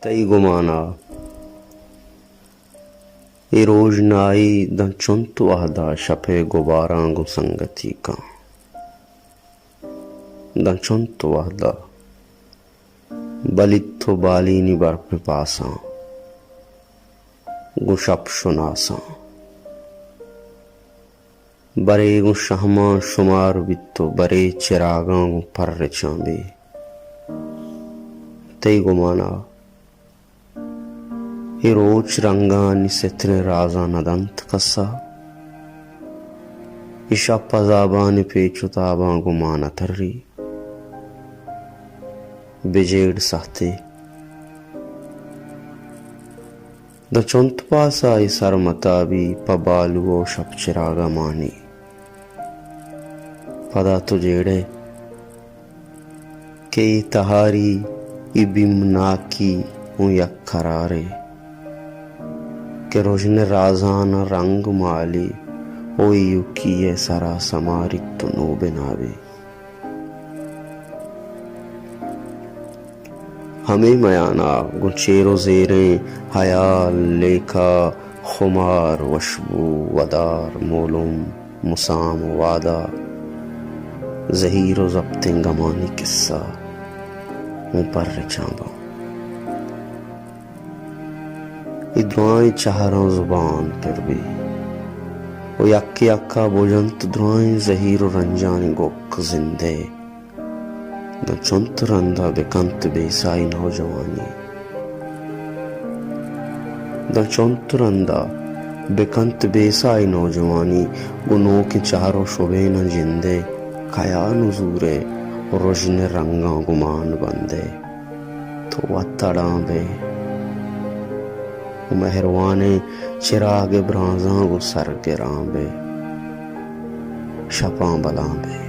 तई गुमाना ए रोज नाई द चुंत वहदा शफे गुबारांगु संगति का द चुंत वहदा बलित्थो बालीनी बर्फ पासा गुशप शुनासा बरे गु शहमा शुमार बित्तो बरे चिरागा गु पर चांबे तई गुमाना ए रोज रंगानी सेथने राजा नदंत कसा इशा पजाबानी पेचुताबा गुमाना थर्री बिजेड़ साथे द चुंत पासा ई सरमताबी पबालुओ शप चिरागा मानी पदा तुजेड़े के तहारी ई बिमनाकी हूँ यक्खरारे के रोजने राजाना रंग माली ओ युकी सरा समारिक तो नो बिनावे हमें मयाना गुचेरो जेरे हयाल लेखा खुमार वशबू वदार मोलुम मुसाम वादा जहीरो जब्ते गमानी किस्सा ऊपर चांबा दुआएं चाहरा जुबान पर भी वो यक्की यक्का बोजंत दुआएं जहीरो रंजानी गोक जिंदे द चुंत रंधा बेकंत बेसाई नौजवानी द चुंत रंधा बेकंत बेसाई नौजवानी गुनों के चारों शोभे न जिंदे खया नजूरे रोशने रंगा गुमान बंदे तो वत्तड़ा बे मेहरवाने चिराग ब्राज़ां गो सर गिरां बे शपां बलां बे।